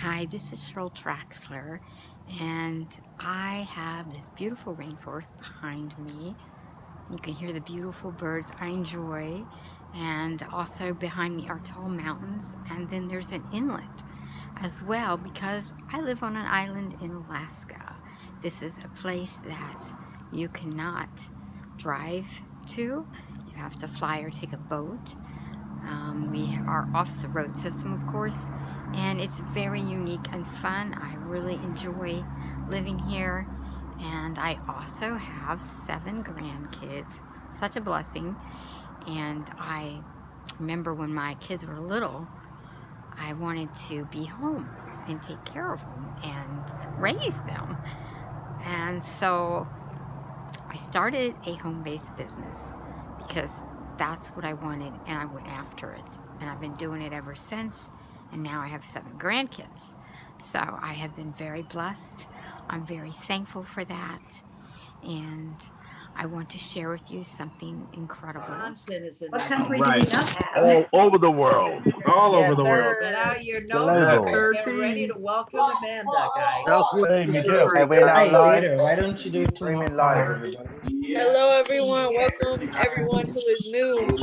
Hi, this is Cheryl Traxler, and I have this beautiful rainforest behind me. You can hear the beautiful birds I enjoy, and also behind me are tall mountains, and then there's an inlet as well because I live on an island in Alaska. This is a place that you cannot drive to. You have to fly or take a boat. We are off the road system, of course, and it's very unique and fun. I really enjoy living here, and I also have 7 grandkids. Such a blessing. And I remember when my kids were little, I wanted to be home and take care of them and raise them. And so I started a home-based business because that's what I wanted, and I went after it. And I've been doing it ever since, and now I have 7 grandkids. So I have been very blessed. I'm very thankful for that. And I want to share with you something incredible. What country do we not have? All over the world. All over the world. Get out your notebooks. Get ready to welcome Amanda, guys. Hey, we're now live. Why don't you do it Streaming tomorrow? live, everybody. Hello, everyone. Welcome everyone who is new.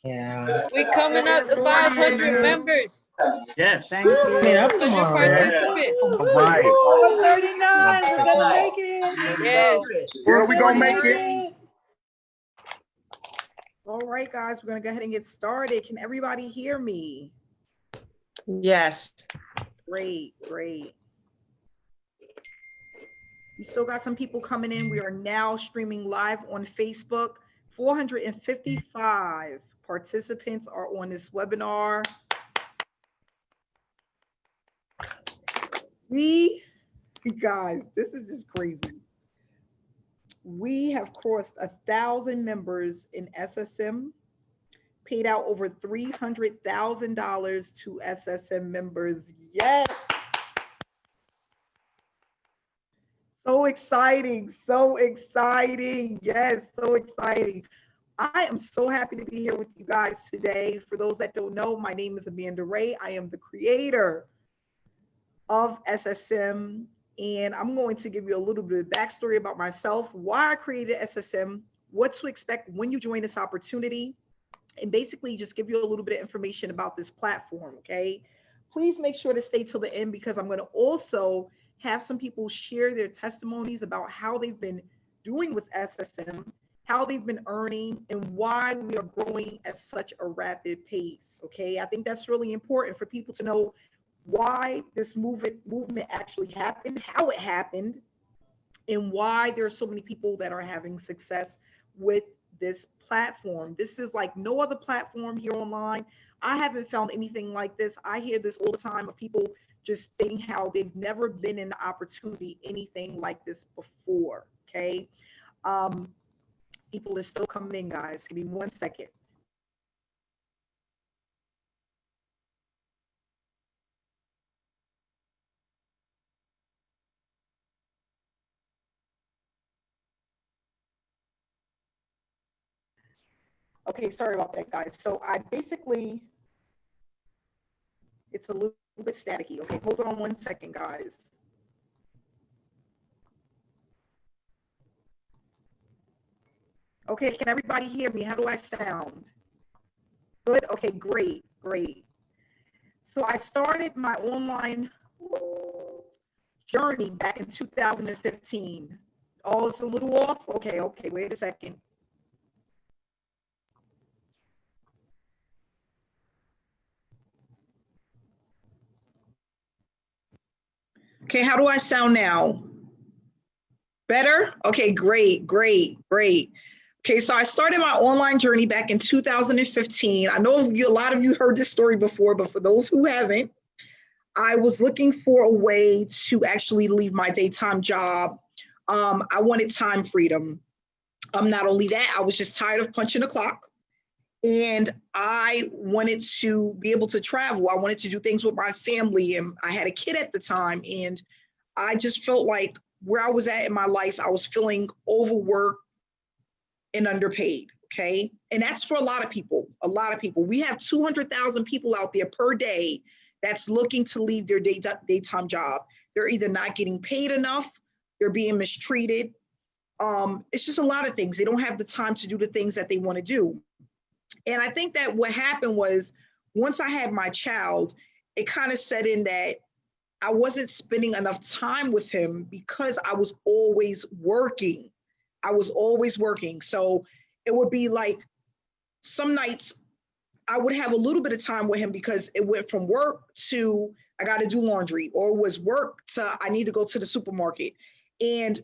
Yeah. We're coming up to 500 members. Yes. Thank you. Coming up 100 tomorrow. participants. All right. 39. We're gonna make it. Yes. Well, we gonna make it. All right, guys, we're gonna go ahead and get started. Can everybody hear me? Yes. Great, great. We still got some people coming in. We are now streaming live on Facebook. 455 participants are on this webinar. Guys, this is just crazy. We have crossed 1,000 members in SSM, paid out over $300,000 to SSM members. Yes. So exciting, so exciting. Yes, so exciting. I am so happy to be here with you guys today. For those that don't know, my name is Amanda Wray. I am the creator of SSM, and I'm going to give you a little bit of backstory about myself, why I created SSM, what to expect when you join this opportunity, and basically just give you a little bit of information about this platform, okay? Please make sure to stay till the end because I'm going to also have some people share their testimonies about how they've been doing with SSM, how they've been earning, and why we are growing at such a rapid pace, okay? I think that's really important for people to know why this movement actually happened, how it happened, and why there are so many people that are having success with this platform. This is like no other platform here online. I haven't found anything like this. I hear this all the time of people just saying how they've never been in the opportunity, anything like this before, okay? People are still coming in, guys. Give me 1 second. Okay, sorry about that, guys. So I basically, it's a little bit staticky. Okay, hold on 1 second, guys. Okay, can everybody hear me? How do I sound? Good, okay, great, great. So I started my online journey back in 2015. Oh, it's a little off? Okay, wait a second. Okay, how do I sound now? Better? Okay, great. Okay, so I started my online journey back in 2015. I know a lot of you heard this story before, but for those who haven't, I was looking for a way to actually leave my daytime job. I wanted time freedom. Not only that, I was just tired of punching the clock. And I wanted to be able to travel. I wanted to do things with my family. And I had a kid at the time. And I just felt like where I was at in my life, I was feeling overworked and underpaid. Okay. And that's for a lot of people. We have 200,000 people out there per day that's looking to leave their daytime job. They're either not getting paid enough, they're being mistreated. It's just a lot of things. They don't have the time to do the things that they want to do. And I think that what happened was once I had my child, it kind of set in that I wasn't spending enough time with him because I was always working. I was always working. So it would be like some nights I would have a little bit of time with him because it went from work to I got to do laundry, or it was work to I need to go to the supermarket. And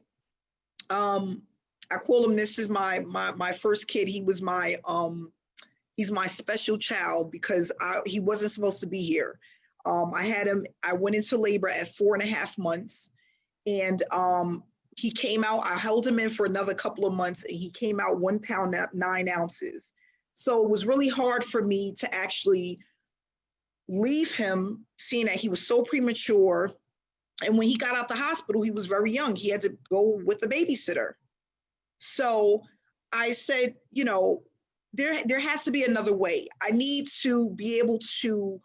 I call him, this is my first kid. He was he's my special child because he wasn't supposed to be here. I went into labor at 4.5 months, and he came out, I held him in for another couple of months, and he came out 1 pound, 9 ounces. So it was really hard for me to actually leave him, seeing that he was so premature. And when he got out the hospital, he was very young. He had to go with a babysitter. So I said, you know, there has to be another way. I need to be able to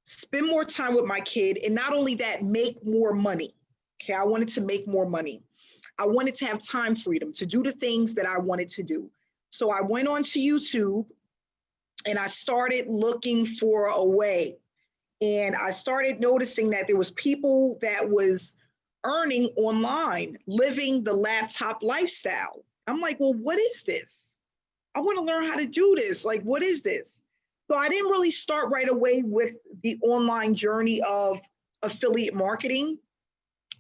spend more time with my kid, and not only that, make more money. Okay, I wanted to make more money. I wanted to have time freedom to do the things that I wanted to do. So I went onto YouTube and I started looking for a way. And I started noticing that there was people that was earning online, living the laptop lifestyle. I'm like, well, what is this? I want to learn how to do this. Like, what is this? So I didn't really start right away with the online journey of affiliate marketing.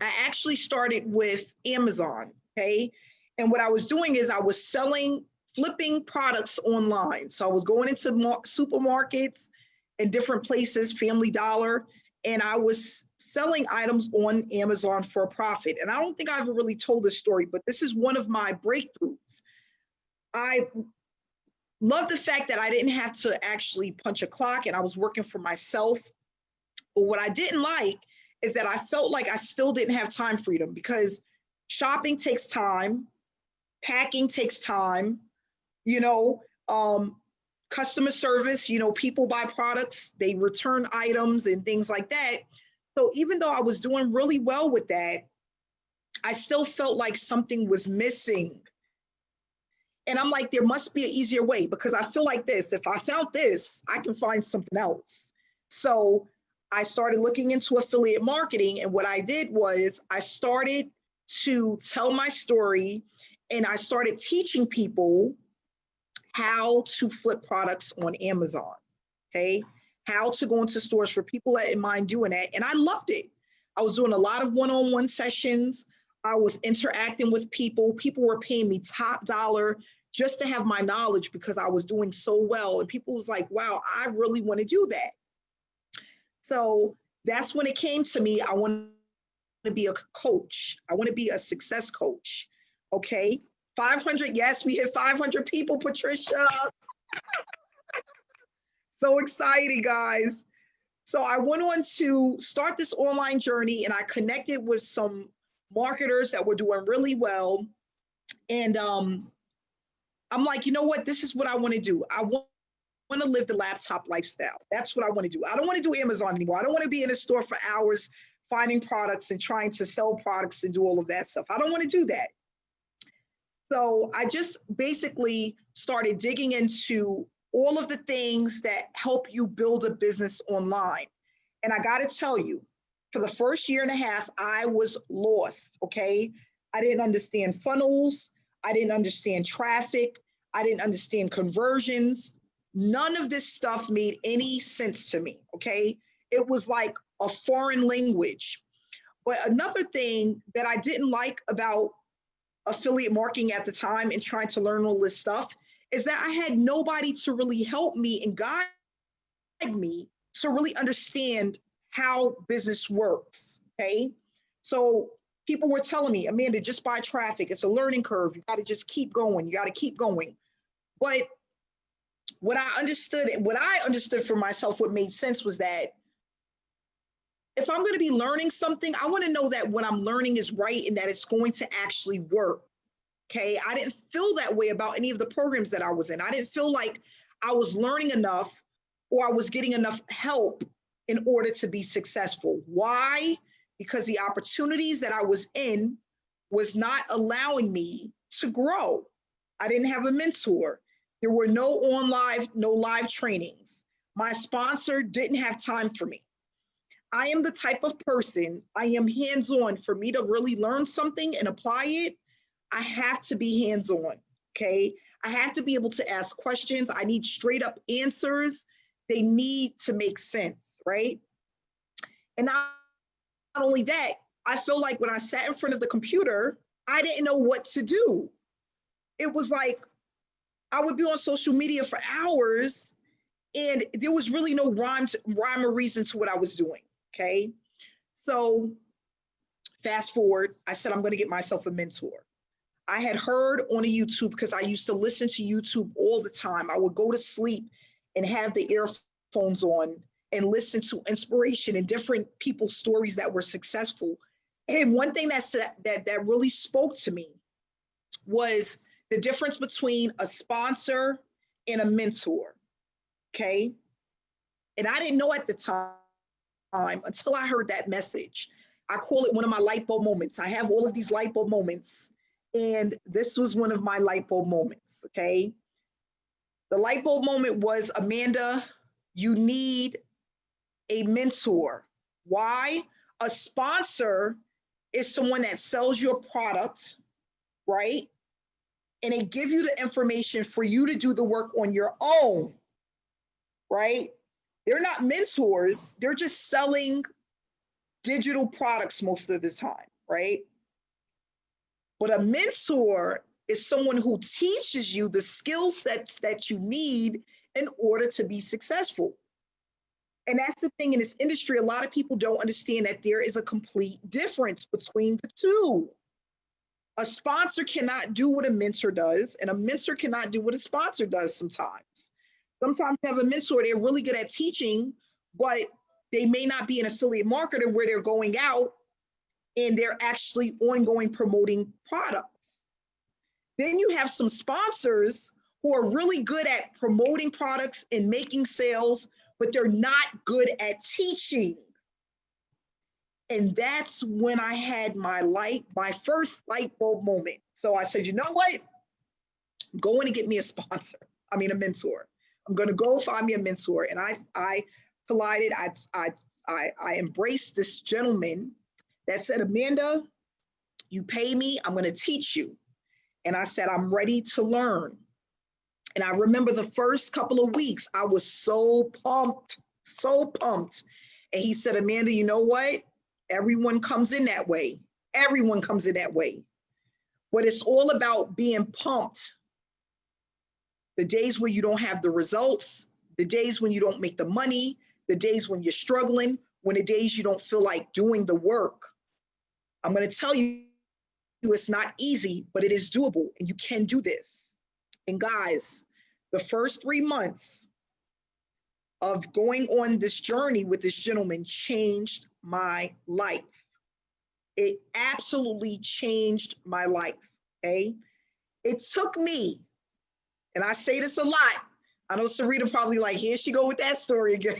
I actually started with Amazon, okay? And what I was doing is I was flipping products online. So I was going into supermarkets and different places, Family Dollar, and I was selling items on Amazon for a profit. And I don't think I ever really told this story, but this is one of my breakthroughs. I love the fact that I didn't have to actually punch a clock and I was working for myself. But what I didn't like is that I felt like I still didn't have time freedom, because shopping takes time, packing takes time, you know, customer service, you know, people buy products, they return items and things like that. So even though I was doing really well with that, I still felt like something was missing. And I'm like, there must be an easier way, because I feel like this, if I found this, I can find something else. So I started looking into affiliate marketing. And what I did was I started to tell my story, and I started teaching people how to flip products on Amazon, okay? How to go into stores for people that didn't mind doing that. And I loved it. I was doing a lot of one-on-one sessions. I was interacting with people. People were paying me top dollar just to have my knowledge, because I was doing so well. And people was like, wow, I really want to do that. So that's when it came to me. I want to be a coach. I want to be a success coach, okay? 500, yes, we hit 500 people, Patricia. So exciting, guys. So I went on to start this online journey, and I connected with some marketers that were doing really well. And I'm like, you know what? This is what I want to do. I want to live the laptop lifestyle. That's what I want to do. I don't want to do Amazon anymore. I don't want to be in a store for hours finding products and trying to sell products and do all of that stuff. I don't want to do that. So I just basically started digging into all of the things that help you build a business online. And I got to tell you, for the first 1.5 years, I was lost, okay? I didn't understand funnels. I didn't understand traffic. I didn't understand conversions. None of this stuff made any sense to me, okay? It was like a foreign language. But another thing that I didn't like about affiliate marketing at the time and trying to learn all this stuff is that I had nobody to really help me and guide me to really understand how business works, okay? So people were telling me, Amanda, just buy traffic. It's a learning curve. You got to just keep going. You got to keep going. But what I understood for myself, what made sense was that if I'm going to be learning something, I want to know that what I'm learning is right and that it's going to actually work. Okay. I didn't feel that way about any of the programs that I was in. I didn't feel like I was learning enough or I was getting enough help in order to be successful. Why? Because the opportunities that I was in was not allowing me to grow. I didn't have a mentor. There were no live trainings. My sponsor didn't have time for me. I am the type of person, I am hands-on. For me to really learn something and apply it, I have to be hands-on, okay? I have to be able to ask questions. I need straight up answers. They need to make sense, right? And not only that, I feel like when I sat in front of the computer, I didn't know what to do. It was like, I would be on social media for hours and there was really no rhyme or reason to what I was doing, okay? So fast forward, I said, I'm gonna get myself a mentor. I had heard on a YouTube, because I used to listen to YouTube all the time. I would go to sleep and have the earphones on and listen to inspiration and different people's stories that were successful. And one thing that really spoke to me was the difference between a sponsor and a mentor, okay? And I didn't know at the time until I heard that message. I call it one of my light bulb moments. I have all of these light bulb moments, and this was one of my light bulb moments, okay? The light bulb moment was, Amanda, you need a mentor. Why? A sponsor is someone that sells your product, right? And they give you the information for you to do the work on your own, right? They're not mentors. They're just selling digital products most of the time, right? But a mentor is someone who teaches you the skill sets that you need in order to be successful. And that's the thing in this industry, a lot of people don't understand that there is a complete difference between the two. A sponsor cannot do what a mentor does, and a mentor cannot do what a sponsor does sometimes. Sometimes you have a mentor, they're really good at teaching, but they may not be an affiliate marketer where they're going out and they're actually ongoing promoting products. Then you have some sponsors who are really good at promoting products and making sales, but they're not good at teaching. And that's when I had my first light bulb moment. So I said, you know what? I'm going to get me a mentor. I'm going to go find me a mentor. And I collided, I embraced this gentleman that said, Amanda, you pay me, I'm going to teach you. And I said, I'm ready to learn. And I remember the first couple of weeks, I was so pumped. And he said, Amanda, you know what? Everyone comes in that way. Everyone comes in that way. But it's all about being pumped. The days where you don't have the results, the days when you don't make the money, the days when you're struggling, when the days you don't feel like doing the work. I'm going to tell you, it's not easy, but it is doable, and you can do this. And guys, the first 3 months of going on this journey with this gentleman changed my life. It absolutely changed my life, okay? It took me, and I say this a lot, I know Sarita probably like, here she go with that story again,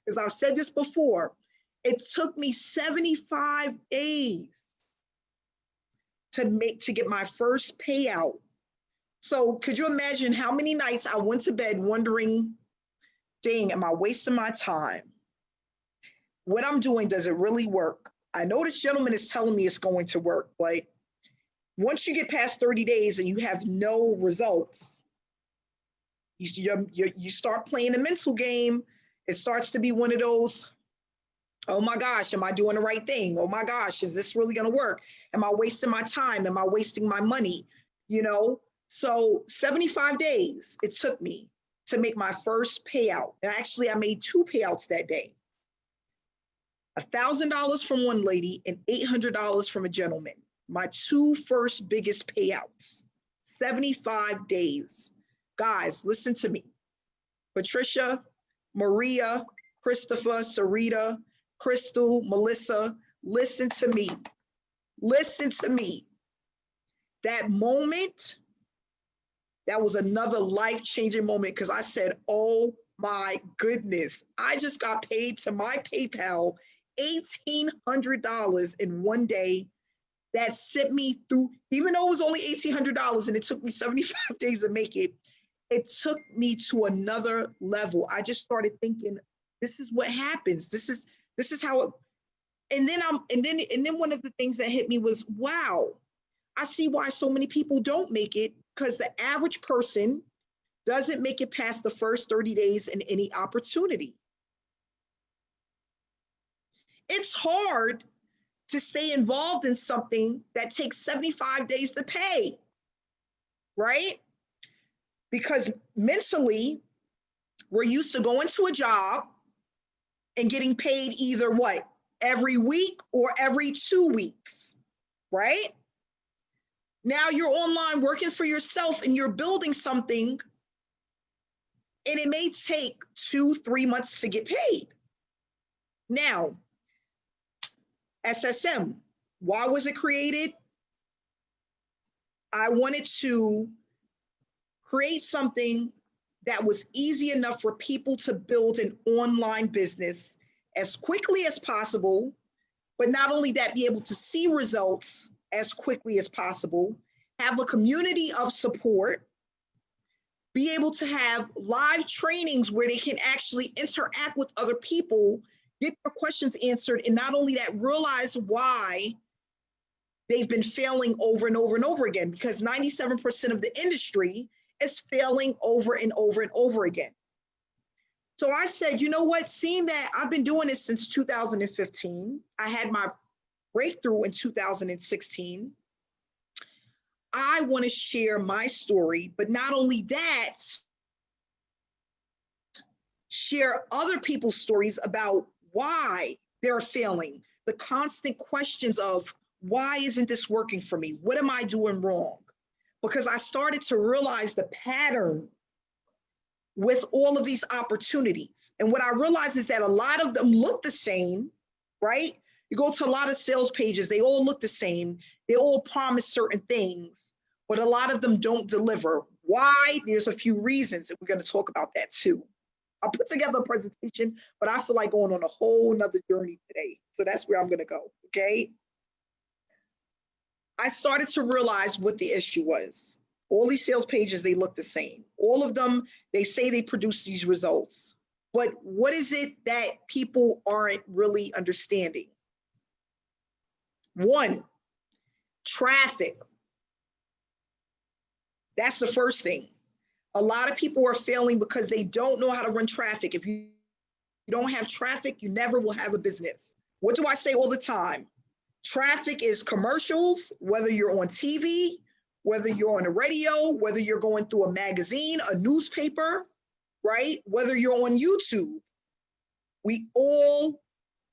because I've said this before. It took me 75 days to get my first payout. So could you imagine how many nights I went to bed wondering, dang, am I wasting my time? What I'm doing, does it really work? I know this gentleman is telling me it's going to work, but once you get past 30 days and you have no results, you start playing a mental game. It starts to be one of those, oh my gosh, am I doing the right thing? Oh my gosh, is this really gonna work? Am I wasting my time? Am I wasting my money? You know, so 75 days it took me to make my first payout. And actually I made 2 payouts that day. $1,000 from one lady and $800 from a gentleman. My 2 first biggest payouts, 75 days. Guys, listen to me. Patricia, Maria, Christopher, Sarita, Crystal, Melissa, listen to me. Listen to me. That moment, that was another life-changing moment because I said, oh my goodness. I just got paid to my PayPal $1,800 in one day. That sent me through, even though it was only $1,800 and it took me 75 days to make it, it took me to another level. I just started thinking, this is what happens. This is how it, and then one of the things that hit me was, wow, I see why so many people don't make it, because the average person doesn't make it past the first 30 days in any opportunity. It's hard to stay involved in something that takes 75 days to pay, right? Because mentally, we're used to going to a job and getting paid either what? Every week or every 2 weeks, right? Now you're online working for yourself and you're building something, and it may take 2-3 months to get paid. Now, SSM, why was it created? I wanted to create something that was easy enough for people to build an online business as quickly as possible, but not only that, be able to see results as quickly as possible, have a community of support, be able to have live trainings where they can actually interact with other people, get their questions answered, and not only that, realize why they've been failing over and over and over again, because 97% of the industry is failing over and over and over again. So I said, you know what, seeing that I've been doing this since 2015, I had my breakthrough in 2016, I want to share my story, but not only that, share other people's stories about why they're failing, the constant questions of, why isn't this working for me? What am I doing wrong? Because I started to realize the pattern with all of these opportunities. And what I realized is that a lot of them look the same, right? You go to a lot of sales pages, they all look the same. They all promise certain things, but a lot of them don't deliver. Why? There's a few reasons, and we're going to talk about that too. I'll put together a presentation, but I feel like going on a whole nother journey today. So that's where I'm going to go, okay? I started to realize what the issue was. All these sales pages, they look the same. All of them, they say they produce these results. But what is it that people aren't really understanding? One, traffic. That's the first thing. A lot of people are failing because they don't know how to run traffic. If you don't have traffic, you never will have a business. What do I say all the time? Traffic is commercials, whether you're on TV, whether you're on the radio, whether you're going through a magazine, a newspaper, right? Whether you're on YouTube. We all,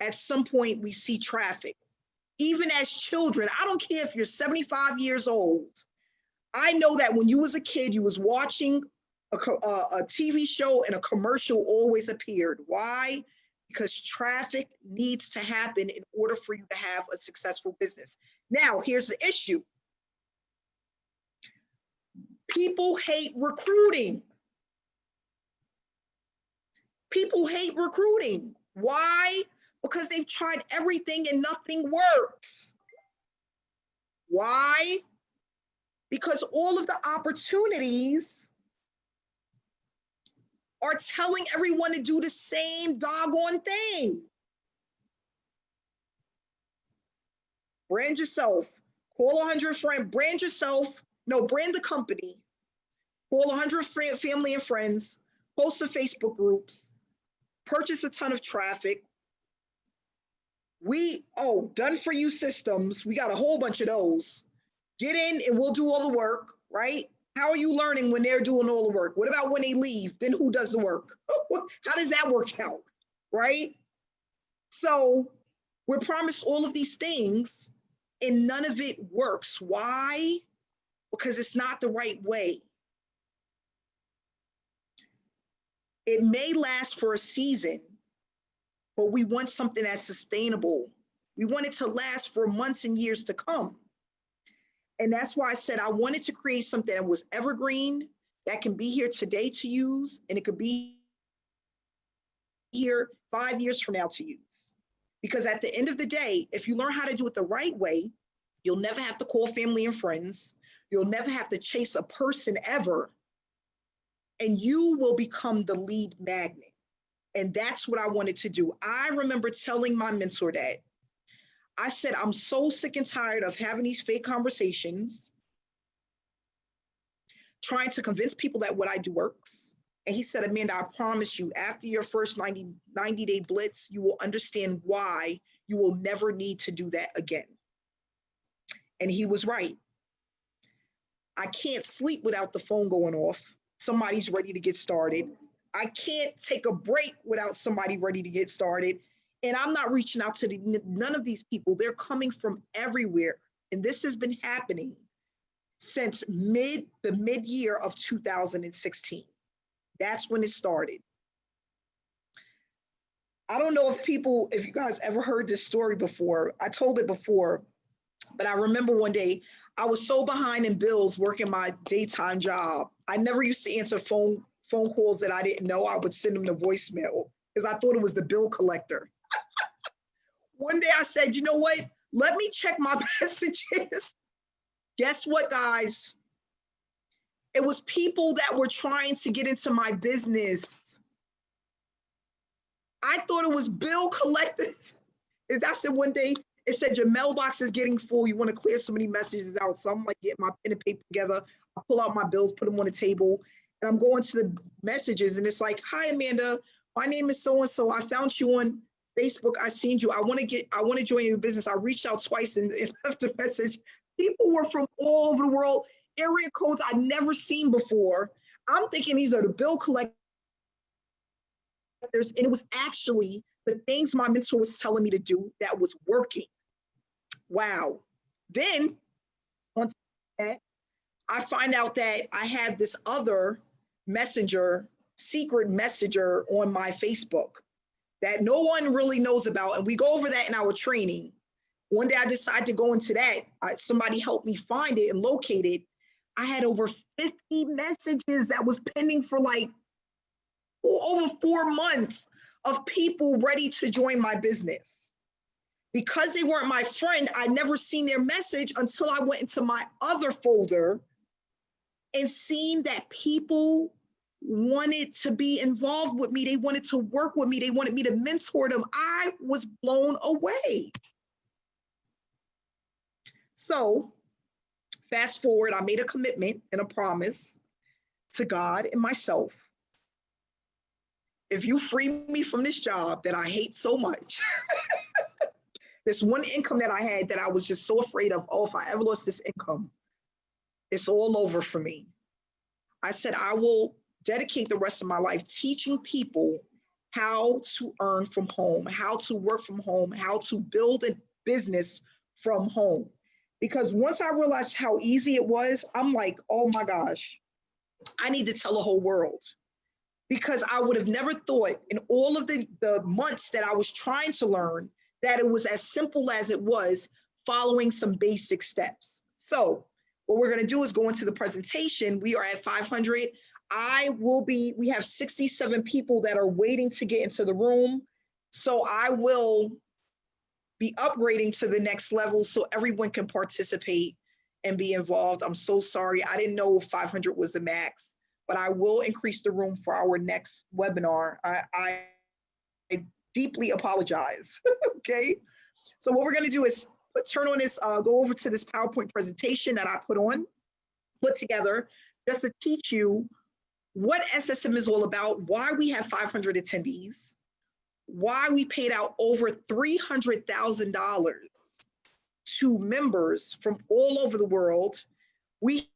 at some point, we see traffic. Even as children, I don't care if you're 75 years old. I know that when you was a kid, you was watching a TV show and a commercial always appeared. Why? Because traffic needs to happen in order for you to have a successful business. Now, here's the issue. People hate recruiting. People hate recruiting. Why? Because they've tried everything and nothing works. Why? Because all of the opportunities are telling everyone to do the same doggone thing. Brand yourself, call 100 friends, brand yourself, no, brand the company, call 100 family and friends, post to Facebook groups, purchase a ton of traffic. Done for you systems, we got a whole bunch of those. Get in and we'll do all the work, right? How are you learning when they're doing all the work? What about when they leave? Then who does the work? How does that work out, right? So we're promised all of these things and none of it works. Why? Because it's not the right way. It may last for a season, but we want something that's sustainable. We want it to last for months and years to come. And that's why I said I wanted to create something that was evergreen, that can be here today to use, and it could be here 5 years from now to use. Because at the end of the day, if you learn how to do it the right way, you'll never have to call family and friends. You'll never have to chase a person ever. And you will become the lead magnet. And that's what I wanted to do. I remember telling my mentor that. I said, I'm so sick and tired of having these fake conversations, trying to convince people that what I do works. And he said, Amanda, I promise you, after your first 90-day blitz, you will understand why you will never need to do that again. And he was right. I can't sleep without the phone going off. Somebody's ready to get started. I can't take a break without somebody ready to get started. And I'm not reaching out to none of these people. They're coming from everywhere. And this has been happening since the mid-year of 2016. That's when it started. I don't know if you guys ever heard this story before. I told it before, but I remember one day I was so behind in bills working my daytime job. I never used to answer phone calls that I didn't know. I would send them to voicemail because I thought it was the bill collector. One day I said, you know what? Let me check my messages. Guess what, guys? It was people that were trying to get into my business. I thought it was bill collectors. I said one day, it said your mailbox is getting full. You want to clear so many messages out. So I'm like, get my pen and paper together. I pull out my bills, put them on the table, and I'm going to the messages. And it's like, hi, Amanda. My name is so-and-so. I found you on Facebook. I seen you. I want to join your business. I reached out twice and left a message. People were from all over the world, area codes I'd never seen before. I'm thinking these are the bill collectors. And it was actually the things my mentor was telling me to do that was working. Wow. Then on that, I find out that I have this other secret messenger on my Facebook that no one really knows about. And we go over that in our training. One day I decided to go into that. Somebody helped me find it and locate it. I had over 50 messages that was pending for like over 4 months of people ready to join my business. Because they weren't my friend, I never seen their message until I went into my other folder and seen that people wanted to be involved with me. They wanted to work with me. They wanted me to mentor them. I was blown away. So fast forward, I made a commitment and a promise to God and myself. If you free me from this job that I hate so much, this one income that I had that I was just so afraid of, oh, if I ever lost this income, it's all over for me. I said, I will dedicate the rest of my life teaching people how to earn from home, how to work from home, how to build a business from home. Because once I realized how easy it was, I'm like, oh my gosh, I need to tell the whole world. Because I would have never thought in all of the months that I was trying to learn that it was as simple as it was following some basic steps. So what we're going to do is go into the presentation. We are at 500. We have 67 people that are waiting to get into the room. So I will be upgrading to the next level so everyone can participate and be involved. I'm so sorry. I didn't know 500 was the max, but I will increase the room for our next webinar. I deeply apologize, okay? So what we're gonna do is turn on this, go over to this PowerPoint presentation that I put together just to teach you what SSM is all about, why we have 500 attendees, why we paid out over $300,000 to members from all over the world. We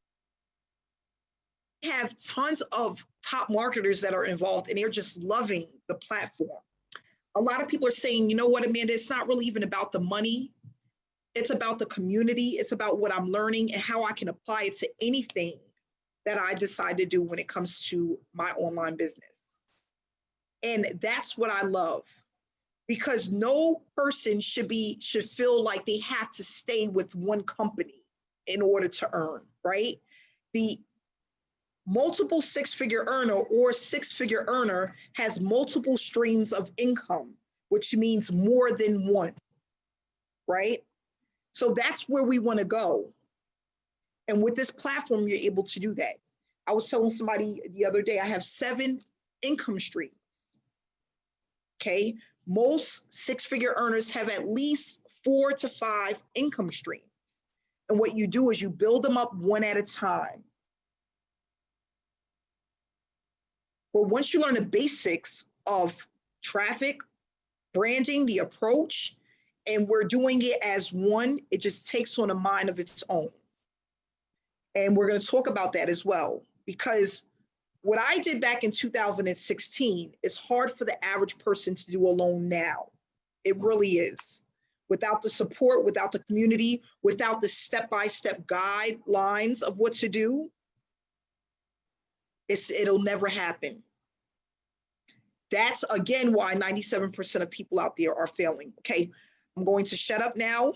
have tons of top marketers that are involved and they're just loving the platform. A lot of people are saying, you know what, Amanda, it's not really even about the money. It's about the community. It's about what I'm learning and how I can apply it to anything that I decide to do when it comes to my online business. And that's what I love, because no person should feel like they have to stay with one company in order to earn, right? Multiple six-figure earner or six-figure earner has multiple streams of income, which means more than one, right? So that's where we want to go. And with this platform, you're able to do that. I was telling somebody the other day, I have 7 income streams. Okay, most six-figure earners have at least 4 to 5 income streams. And what you do is you build them up one at a time. But once you learn the basics of traffic, branding, the approach, and we're doing it as one, it just takes on a mind of its own. And we're going to talk about that as well, because what I did back in 2016 is hard for the average person to do alone now. It really is. Without the support, without the community, without the step-by-step guidelines of what to do, it'll never happen. That's, again, why 97% of people out there are failing. Okay, I'm going to shut up now.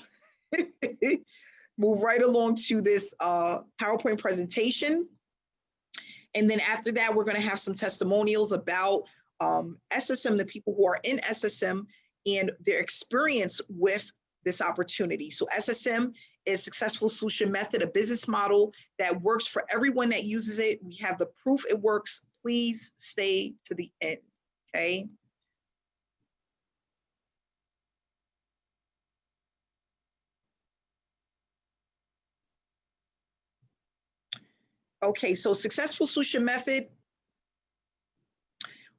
Move right along to this PowerPoint presentation. And then after that, we're going to have some testimonials about SSM, the people who are in SSM and their experience with this opportunity. So SSM is Successful Solution Method, a business model that works for everyone that uses it. We have the proof it works. Please stay to the end, okay? Okay, so Successful Solution Method.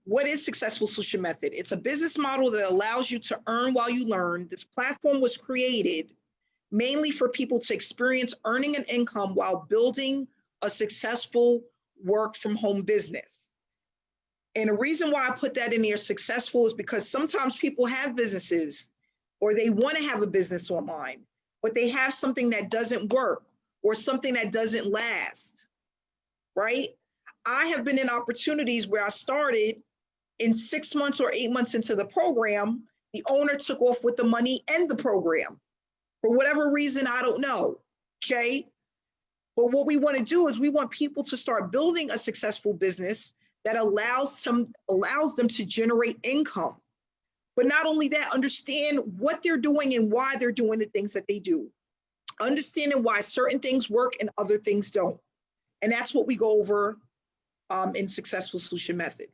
What is Successful Solution Method? It's a business model that allows you to earn while you learn. This platform was created mainly for people to experience earning an income while building a successful work from home business. And the reason why I put that in there, successful, is because sometimes people have businesses or they want to have a business online, but they have something that doesn't work or something that doesn't last, right? I have been in opportunities where I started in 6 months or 8 months into the program, the owner took off with the money and the program. For whatever reason, I don't know, okay? But what we want to do is we want people to start building a successful business that allows them to generate income. But not only that, understand what they're doing and why they're doing the things that they do. Understanding why certain things work and other things don't. And that's what we go over in Successful Solution Method.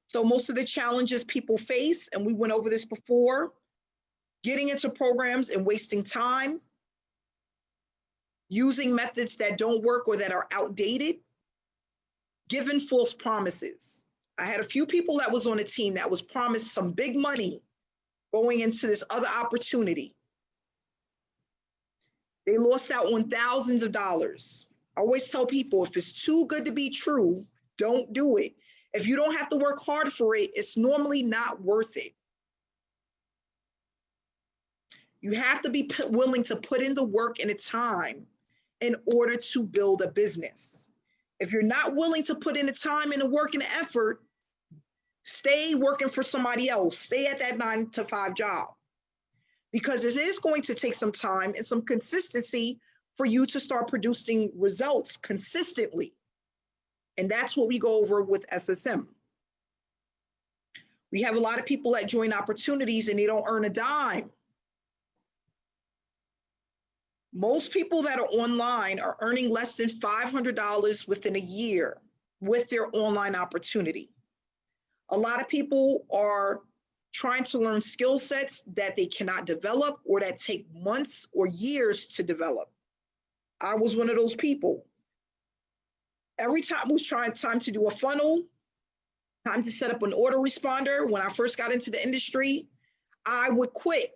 So most of the challenges people face, and we went over this before, getting into programs and wasting time, using methods that don't work or that are outdated, giving false promises. I had a few people that was on a team that was promised some big money going into this other opportunity. They lost out on thousands of dollars. I always tell people, if it's too good to be true, don't do it. If you don't have to work hard for it, it's normally not worth it. You have to be willing to put in the work and the time in order to build a business. If you're not willing to put in the time and the work and the effort, stay working for somebody else. Stay at that 9-to-5 job. Because it is going to take some time and some consistency for you to start producing results consistently. And that's what we go over with SSM. We have a lot of people that join opportunities and they don't earn a dime. Most people that are online are earning less than $500 within a year with their online opportunity. A lot of people are trying to learn skill sets that they cannot develop or that take months or years to develop. I was one of those people. Every time it was time to do a funnel, time to set up an autoresponder, when I first got into the industry, I would quit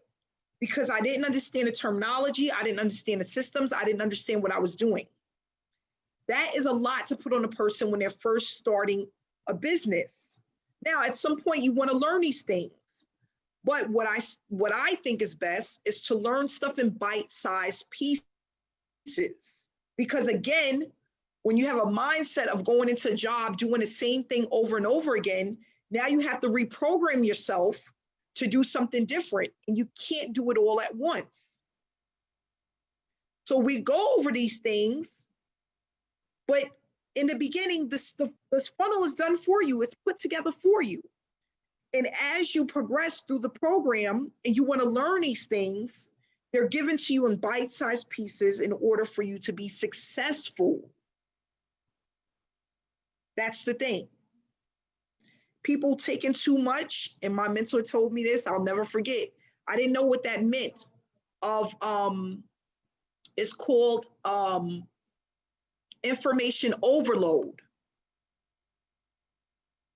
because I didn't understand the terminology, I didn't understand the systems, I didn't understand what I was doing. That is a lot to put on a person when they're first starting a business. Now, at some point, you want to learn these things. But what I think is best is to learn stuff in bite-sized pieces. Because again, when you have a mindset of going into a job, doing the same thing over and over again, now you have to reprogram yourself to do something different, and you can't do it all at once. So we go over these things, but in the beginning, this funnel is done for you. It's put together for you. And as you progress through the program and you want to learn these things, they're given to you in bite-sized pieces in order for you to be successful. That's the thing. People taking too much, and my mentor told me this, I'll never forget. I didn't know what that meant of, it's called information overload.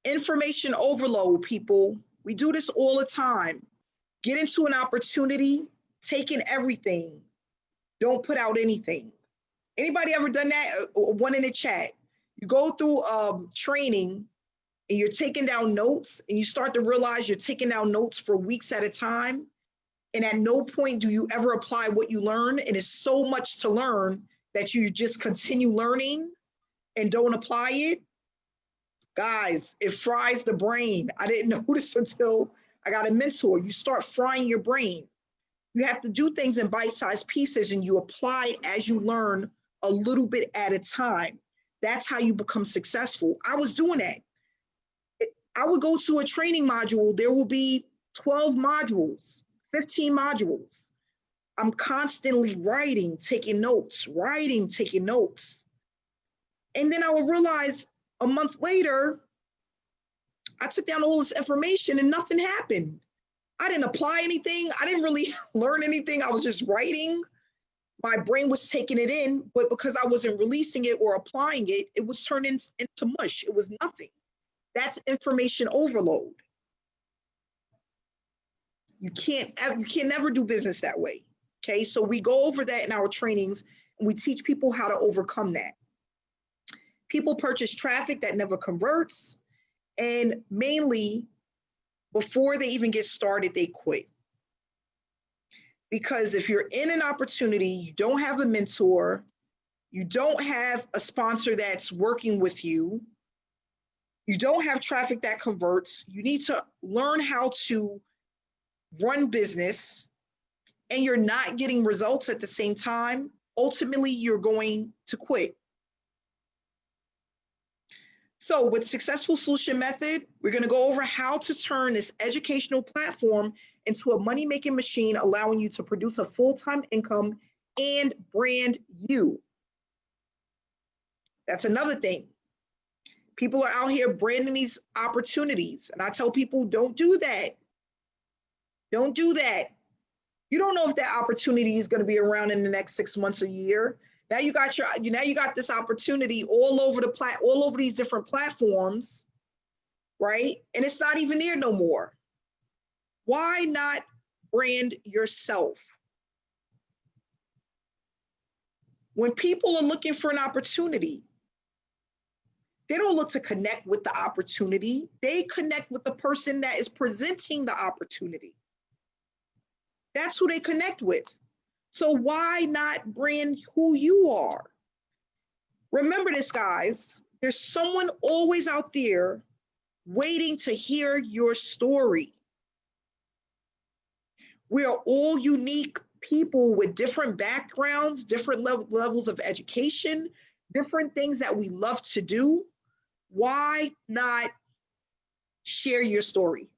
Information overload, people. We do this all the time. Get into an opportunity, take in everything. Don't put out anything. Anybody ever done that? One in the chat. You go through training and you're taking down notes and you start to realize you're taking down notes for weeks at a time. And at no point do you ever apply what you learn. And it's so much to learn that you just continue learning and don't apply it. Guys, it fries the brain. I didn't know this until I got a mentor. You start frying your brain. You have to do things in bite-sized pieces and you apply as you learn a little bit at a time. That's how you become successful. I was doing that. I would go to a training module. There will be 12 modules, 15 modules. I'm constantly writing, taking notes, writing, taking notes. And then I would realize a month later, I took down all this information and nothing happened. I didn't apply anything. I didn't really learn anything. I was just writing. My brain was taking it in, but because I wasn't releasing it or applying it, it was turned into mush. It was nothing. That's information overload. You can't never do business that way. Okay, so we go over that in our trainings and we teach people how to overcome that. People purchase traffic that never converts, and mainly before they even get started, they quit. Because if you're in an opportunity, you don't have a mentor, you don't have a sponsor that's working with you, you don't have traffic that converts, you need to learn how to run business, and you're not getting results at the same time, ultimately you're going to quit. So with Successful Solution Method, we're going to go over how to turn this educational platform into a money-making machine, allowing you to produce a full-time income and brand you. That's another thing. People are out here branding these opportunities, and I tell people, don't do that. Don't do that. You don't know if that opportunity is going to be around in the next 6 months or year. Now you got this opportunity all over these different platforms, right? And it's not even there no more. Why not brand yourself? When people are looking for an opportunity, they don't look to connect with the opportunity. They connect with the person that is presenting the opportunity. That's who they connect with. So why not brand who you are? Remember this, guys. There's someone always out there waiting to hear your story. We are all unique people with different backgrounds, different levels of education, different things that we love to do. Why not share your story?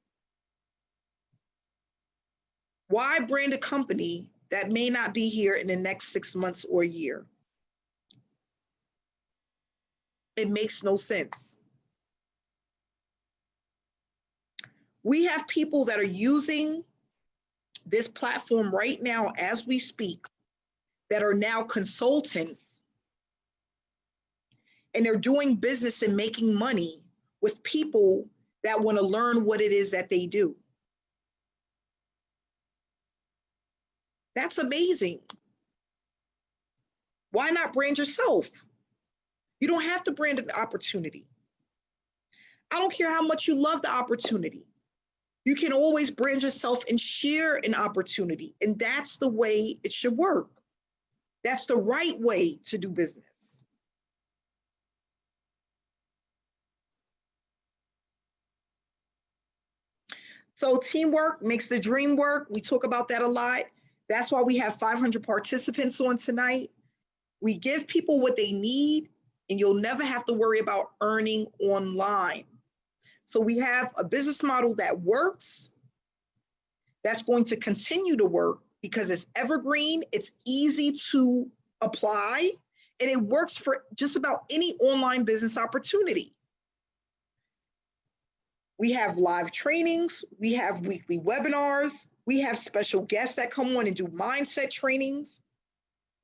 Why brand a company that may not be here in the next 6 months or a year? It makes no sense. We have people that are using this platform right now as we speak that are now consultants, and they're doing business and making money with people that want to learn what it is that they do. That's amazing. Why not brand yourself? You don't have to brand an opportunity. I don't care how much you love the opportunity. You can always brand yourself and share an opportunity. And that's the way it should work. That's the right way to do business. So teamwork makes the dream work. We talk about that a lot. That's why we have 500 participants on tonight. We give people what they need and you'll never have to worry about earning online. So we have a business model that works, that's going to continue to work because it's evergreen, it's easy to apply, and it works for just about any online business opportunity. We have live trainings, we have weekly webinars, we have special guests that come on and do mindset trainings.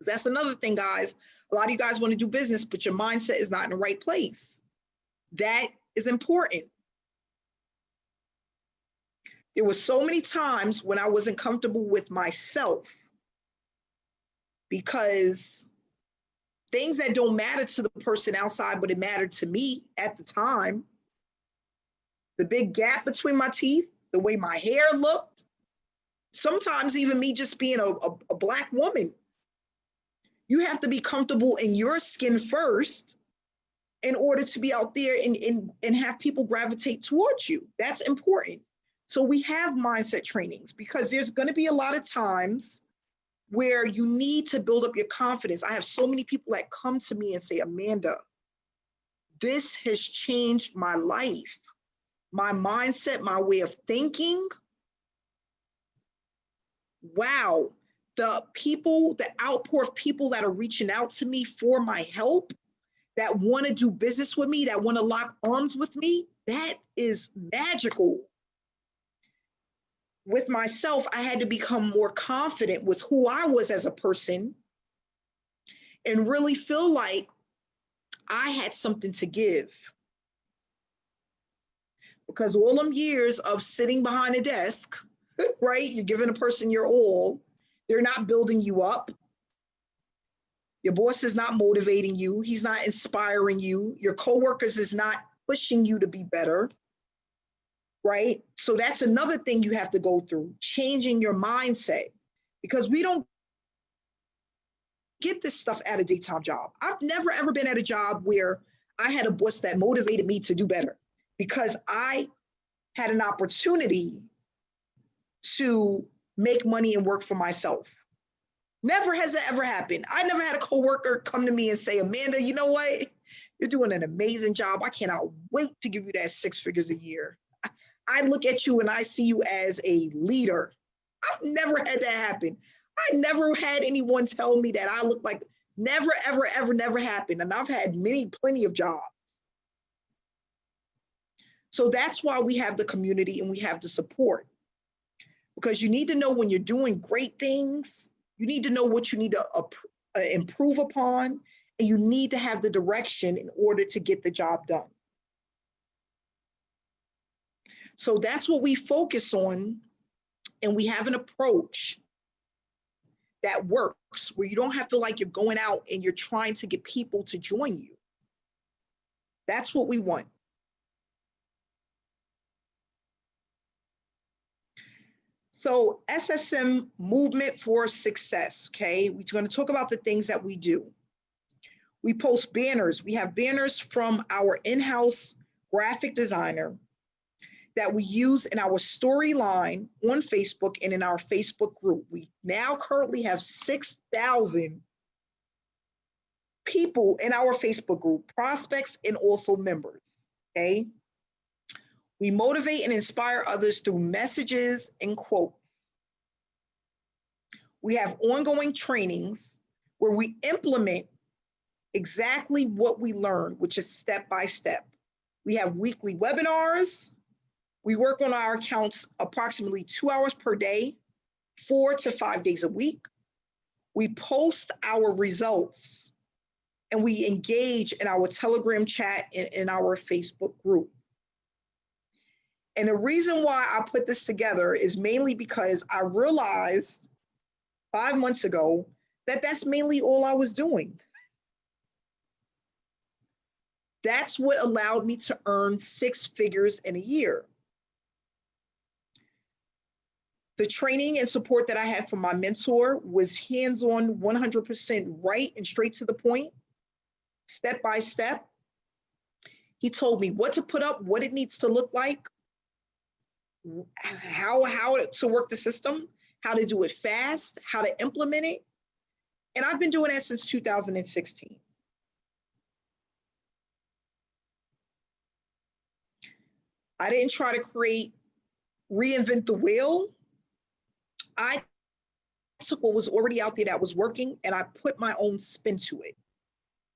That's another thing, guys. A lot of you guys want to do business, but your mindset is not in the right place. That is important. There were so many times when I wasn't comfortable with myself because things that don't matter to the person outside, but it mattered to me at the time. The big gap between my teeth, the way my hair looked, sometimes even me just being a Black woman. You have to be comfortable in your skin first in order to be out there and have people gravitate towards you. That's important. So we have mindset trainings because there's going to be a lot of times where you need to build up your confidence. I have so many people that come to me and say, Amanda, this has changed my life, my mindset, my way of thinking. Wow. The outpour of people that are reaching out to me for my help, that want to do business with me, that want to lock arms with me, that is magical. With myself, I had to become more confident with who I was as a person and really feel like I had something to give. Because all them years of sitting behind a desk, right? You're giving a person your all. They're not building you up. Your boss is not motivating you. He's not inspiring you. Your coworkers is not pushing you to be better, right? So that's another thing you have to go through, changing your mindset, because we don't get this stuff at a daytime job. I've never, ever been at a job where I had a boss that motivated me to do better because I had an opportunity to make money and work for myself. Never has that ever happened. I never had a coworker come to me and say, Amanda, you know what? You're doing an amazing job. I cannot wait to give you that 6 figures a year. I look at you and I see you as a leader. I've never had that happen. I never had anyone tell me that I look like, never, ever, ever, never happened. And I've had plenty of jobs. So that's why we have the community and we have the support. Because you need to know when you're doing great things, you need to know what you need to improve upon, and you need to have the direction in order to get the job done. So that's what we focus on, and we have an approach that works where you don't have to feel like you're going out and you're trying to get people to join you. That's what we want. So SSM, Movement for Success, okay? We're going to talk about the things that we do. We post banners. We have banners from our in-house graphic designer that we use in our storyline on Facebook and in our Facebook group. We now currently have 6,000 people in our Facebook group, prospects and also members, okay? We motivate and inspire others through messages and quotes. We have ongoing trainings where we implement exactly what we learn, which is step by step. We have weekly webinars. We work on our accounts approximately 2 hours per day, 4 to 5 days a week. We post our results and we engage in our Telegram chat and in our Facebook group. And the reason why I put this together is mainly because I realized 5 months ago that that's mainly all I was doing. That's what allowed me to earn 6 figures in a year. The training and support that I had from my mentor was hands-on, 100% right and straight to the point, step by step. He told me what to put up, what it needs to look like, how to work the system, how to do it fast, how to implement it. And I've been doing that since 2016. I didn't try to reinvent the wheel. I took what was already out there that was working and I put my own spin to it.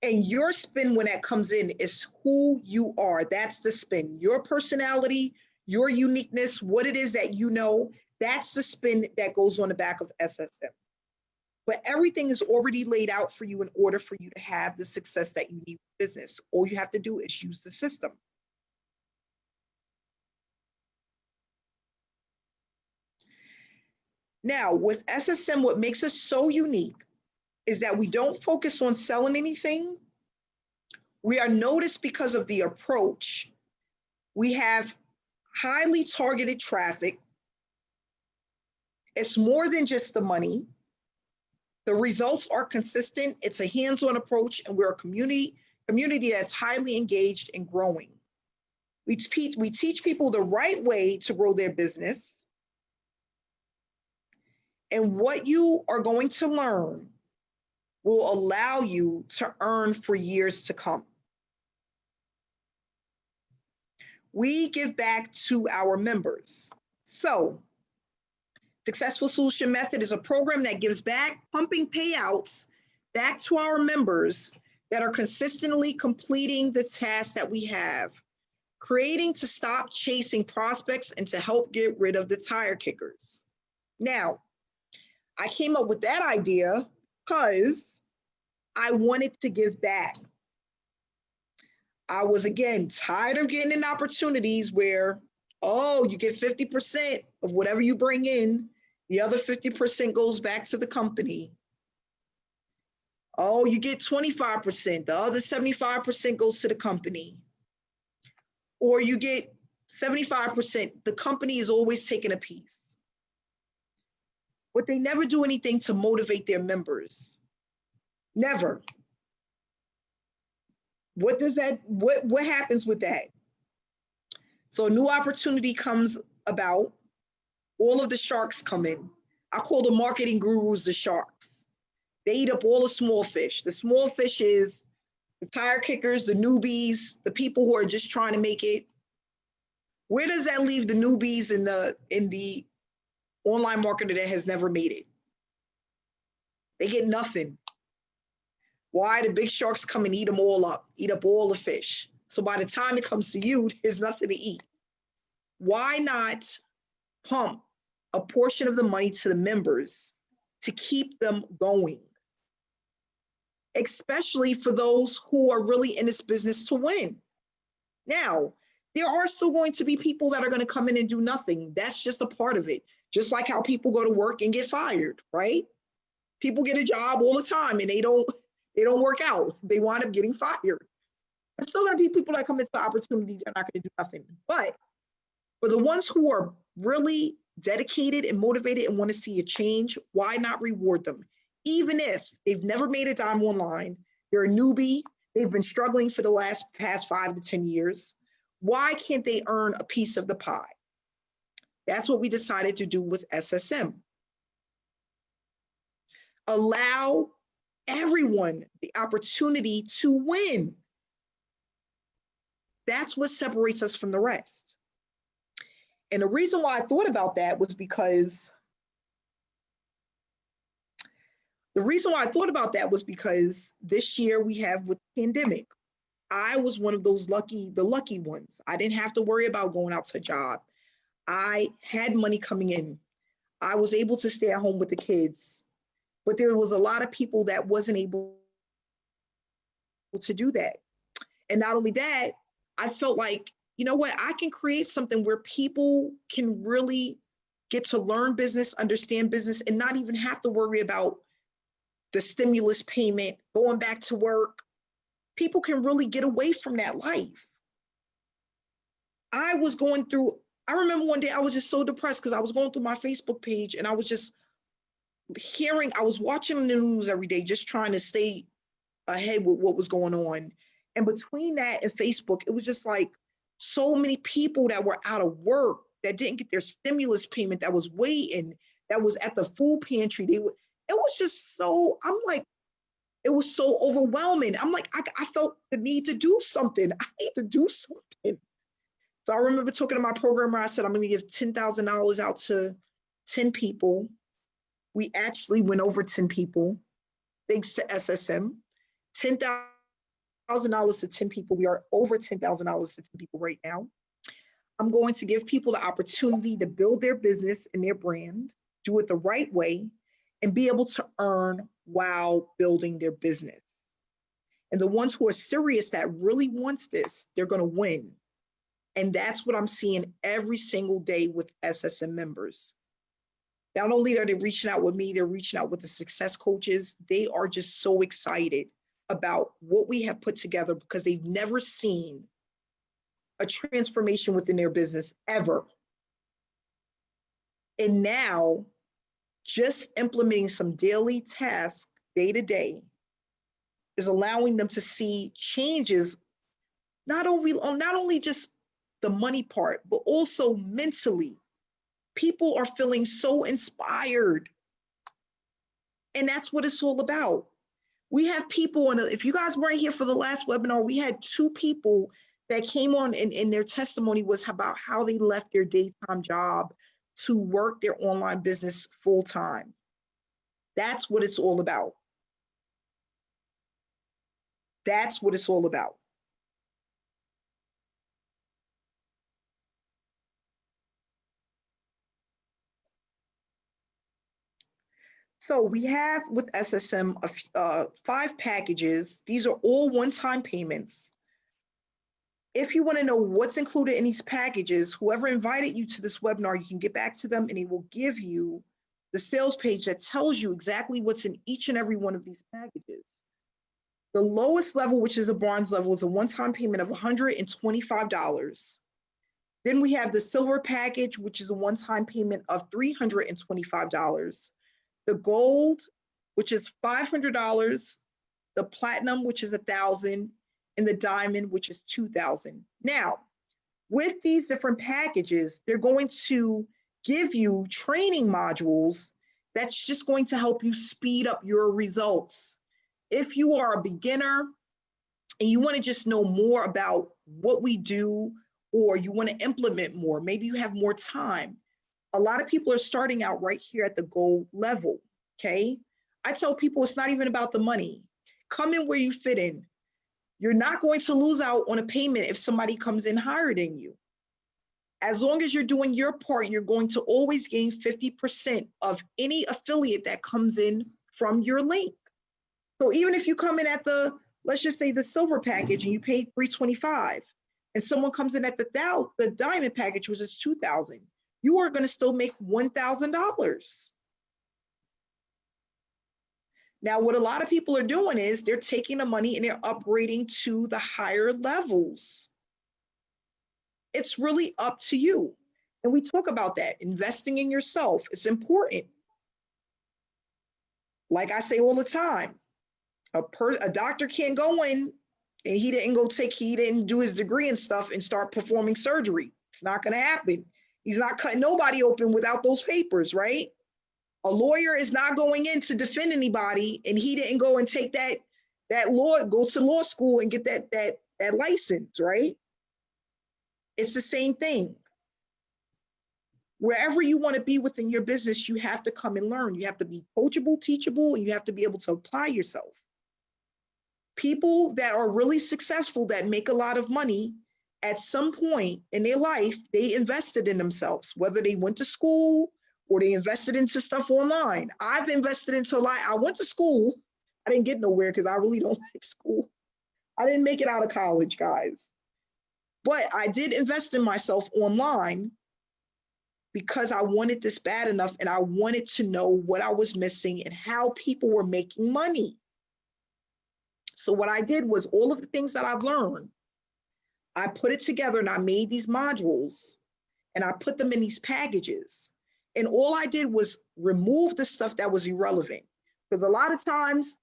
And your spin when that comes in is who you are. That's the spin. Your personality, your uniqueness, what it is that you know, that's the spin that goes on the back of SSM. But everything is already laid out for you in order for you to have the success that you need in business. All you have to do is use the system. Now, with SSM, what makes us so unique is that we don't focus on selling anything. We are noticed because of the approach. We have highly targeted traffic. It's more than just the money. The results are consistent. It's a hands-on approach, and we're a community that's highly engaged and growing. We teach people the right way to grow their business. And what you are going to learn will allow you to earn for years to come. We give back to our members. So, Successful Solution Method is a program that gives back, pumping payouts back to our members that are consistently completing the tasks that we have, creating to stop chasing prospects and to help get rid of the tire kickers. Now, I came up with that idea because I wanted to give back. I was, again, tired of getting in opportunities where, oh, you get 50% of whatever you bring in, the other 50% goes back to the company. Oh, you get 25%, the other 75% goes to the company. Or you get 75%, the company is always taking a piece. But they never do anything to motivate their members. Never. What happens with that? So a new opportunity comes about, all of the sharks come in. I call the marketing gurus the sharks. They eat up all the small fish. The small fish is the tire kickers, the newbies, the people who are just trying to make it. Where does that leave the newbies in the online marketer that has never made it? They get nothing. Why? The big sharks come and eat them all up, eat up all the fish. So by the time it comes to you, there's nothing to eat. Why not pump a portion of the money to the members to keep them going? Especially for those who are really in this business to win. Now, there are still going to be people that are going to come in and do nothing. That's just a part of it. Just like how people go to work and get fired, right? People get a job all the time and they don't work out. They wind up getting fired. There's still going to be people that come into the opportunity that are not going to do nothing. But for the ones who are really dedicated and motivated and want to see a change, why not reward them? Even if they've never made a dime online, they're a newbie, they've been struggling for the past 5 to 10 years, why can't they earn a piece of the pie? That's what we decided to do with SSM. Allow everyone the opportunity to win. That's what separates us from the rest. And the reason why I thought about that was because this year we have with the pandemic, I was one of those the lucky ones. I didn't have to worry about going out to a job. I had money coming in. I was able to stay at home with the kids, but there was a lot of people that wasn't able to do that. And not only that, I felt like, you know what, I can create something where people can really get to learn business, understand business, and not even have to worry about the stimulus payment, going back to work. People can really get away from that life. I remember one day I was just so depressed because I was going through my Facebook page and I was just I was watching the news every day, just trying to stay ahead with what was going on. And between that and Facebook, it was just like so many people that were out of work, that didn't get their stimulus payment, that was waiting, that was at the food pantry. It was just so, I'm like, it was so overwhelming. I'm like, I felt the need to do something. I need to do something. So I remember talking to my programmer, I said, I'm going to give $10,000 out to 10 people. We actually went over 10 people, thanks to SSM, $10,000 to 10 people. We are over $10,000 to 10 people right now. I'm going to give people the opportunity to build their business and their brand, do it the right way, and be able to earn while building their business. And the ones who are serious that really wants this, they're going to win. And that's what I'm seeing every single day with SSM members. Not only are they reaching out with me, they're reaching out with the success coaches. They are just so excited about what we have put together because they've never seen a transformation within their business ever. And now, just implementing some daily tasks day to day is allowing them to see changes, not only just the money part, but also mentally. People are feeling so inspired. And that's what it's all about. We have people, and if you guys weren't here for the last webinar, we had 2 people that came on and their testimony was about how they left their daytime job to work their online business full time. That's what it's all about. That's what it's all about. So we have with SSM 5 packages. These are all one-time payments. If you want to know what's included in these packages, whoever invited you to this webinar, you can get back to them and they will give you the sales page that tells you exactly what's in each and every one of these packages. The lowest level, which is a bronze level, is a one-time payment of $125. Then we have the silver package, which is a one-time payment of $325. The gold, which is $500, the platinum, which is $1,000, and the diamond, which is $2,000. Now, with these different packages, they're going to give you training modules that's just going to help you speed up your results. If you are a beginner and you want to just know more about what we do, or you want to implement more, maybe you have more time. A lot of people are starting out right here at the gold level, okay? I tell people it's not even about the money. Come in where you fit in. You're not going to lose out on a payment if somebody comes in higher than you. As long as you're doing your part, you're going to always gain 50% of any affiliate that comes in from your link. So even if you come in at the, let's just say the silver package and you pay $325, and someone comes in at the diamond package, which is $2,000, you are going to still make $1,000. Now, what a lot of people are doing is they're taking the money and they're upgrading to the higher levels. It's really up to you. And we talk about that. Investing in yourself is important. Like I say all the time, a doctor can't go in and he didn't do his degree and stuff and start performing surgery. It's not going to happen. He's not cutting nobody open without those papers, right? A lawyer is not going in to defend anybody, and he didn't go and take go to law school and get that license, right? It's the same thing. Wherever you want to be within your business, you have to come and learn. You have to be coachable, teachable, and you have to be able to apply yourself. People that are really successful, that make a lot of money, at some point in their life, they invested in themselves, whether they went to school or they invested into stuff online. I've invested into I went to school. I didn't get nowhere because I really don't like school. I didn't make it out of college, guys. But I did invest in myself online because I wanted this bad enough and I wanted to know what I was missing and how people were making money. So what I did was all of the things that I've learned, I put it together and I made these modules and I put them in these packages. And all I did was remove the stuff that was irrelevant. Because a lot of times,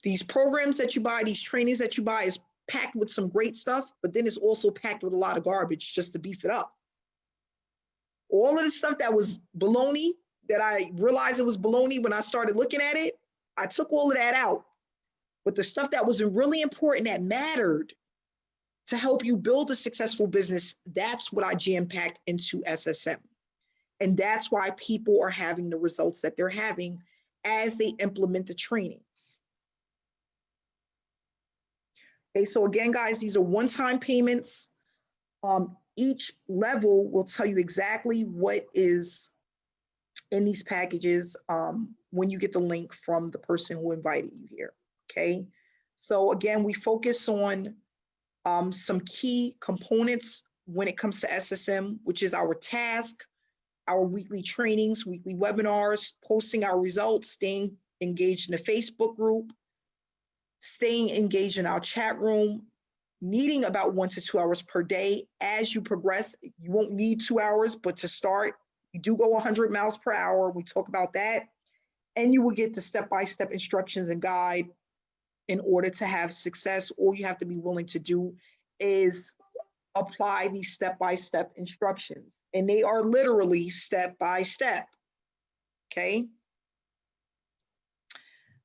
these programs that you buy, these trainings that you buy is packed with some great stuff, but then it's also packed with a lot of garbage just to beef it up. All of the stuff that was baloney, that I realized it was baloney when I started looking at it, I took all of that out. But the stuff that was really important, that mattered, to help you build a successful business. That's what I jam-packed into SSM. And that's why people are having the results that they're having as they implement the trainings. Okay, so again, guys, these are one-time payments. Each level will tell you exactly what is in these packages when you get the link from the person who invited you here, okay? So again, we focus on some key components when it comes to SSM, which is our task, our weekly trainings, weekly webinars, posting our results, staying engaged in the Facebook group, staying engaged in our chat room, meeting about 1 to 2 hours per day. As you progress, you won't need 2 hours, but to start, you do go 100 miles per hour. We talk about that. And you will get the step-by-step instructions and guide in order to have success. All you have to be willing to do is apply these step-by-step instructions. And they are literally step-by-step, okay?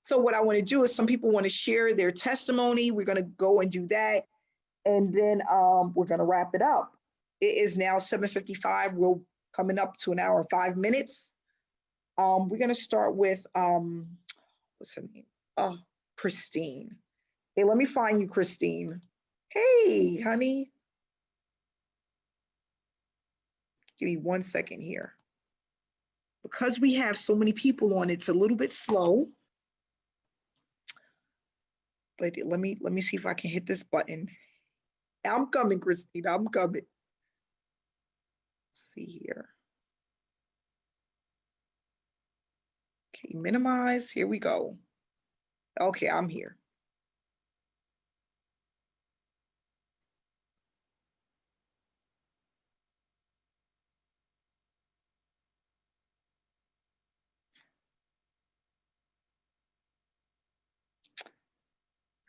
So what I want to do is some people want to share their testimony. We're going to go and do that. And then we're going to wrap it up. It is now 7:55. We're coming up to an hour and 5 minutes. We're going to start with, what's her name? Oh, Christine. Hey, let me find you, Christine. Hey, honey. Give me 1 second here. Because we have so many people on, it's a little bit slow. But let me see if I can hit this button. I'm coming, Christine. I'm coming. Let's see here. Okay, minimize. Here we go. Okay, I'm here.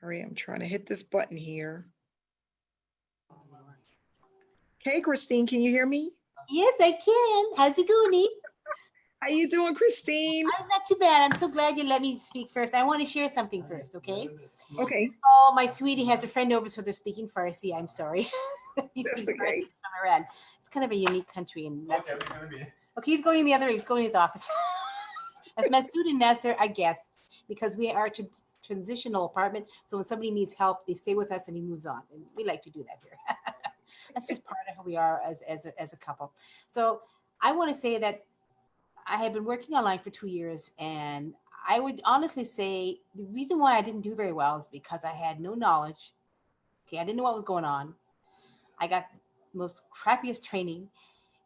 All right, I'm trying to hit this button here. Hey, Christine, can you hear me? Yes, I can. How's it going? How you doing, Christine? I'm not too bad. I'm so glad you let me speak first. I want to share something first, okay? Okay. Oh, my sweetie has a friend over, so they're speaking Farsi. I'm sorry. He That's speaks okay. Farsi from Iran. It's kind of a unique country, and that's okay. He's going the other way. He's going to his office. That's my student Nasser, I guess, because we are a transitional apartment. So when somebody needs help, they stay with us, and he moves on. And we like to do that here. That's just part of who we are as a couple. So I want to say that I have been working online for 2 years, and I would honestly say the reason why I didn't do very well is because I had no knowledge. Okay, I didn't know what was going on. I got the most crappiest training,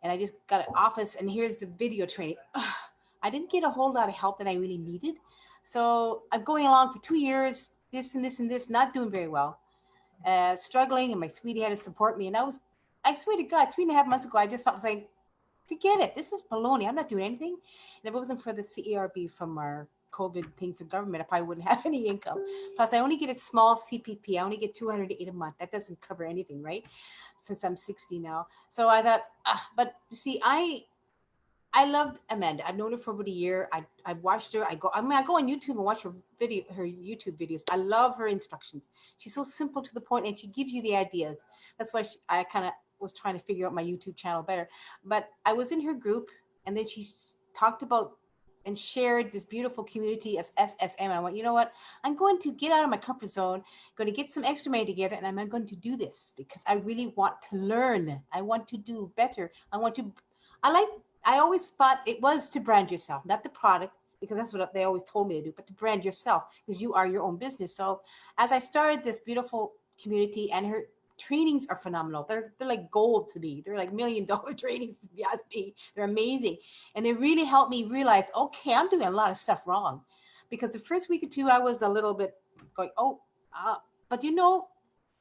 and I just got an office, and here's the video training. I didn't get a whole lot of help that I really needed. So I'm going along for 2 years, this and this and this, not doing very well. Struggling, and my sweetie had to support me. And I swear to God, 3.5 months ago, I just felt like, forget it. This is baloney. I'm not doing anything. And if it wasn't for the CERB from our COVID thing for government, I probably wouldn't have any income. Plus, I only get a small CPP. I only get $208 a month. That doesn't cover anything, right? Since I'm 60 now. So I thought, but you see, I loved Amanda. I've known her for about a year. I watched her. I go on YouTube and watch her YouTube videos. I love her instructions. She's so simple to the point, and she gives you the ideas. That's why I kind of was trying to figure out my YouTube channel better. But I was in her group, and then she talked about and shared this beautiful community of SSM. I went, you know what? I'm going to get out of my comfort zone, going to get some extra money together, and I'm going to do this because I really want to learn. I want to do better. I always thought it was to brand yourself, not the product, because that's what they always told me to do, but to brand yourself because you are your own business. So as I started this beautiful community, and her trainings are phenomenal. They're like gold to me. They're like $1 million trainings, to be honest with me. They're amazing. And they really helped me realize, okay, I'm doing a lot of stuff wrong. Because the first week or two, I was a little bit going, but you know,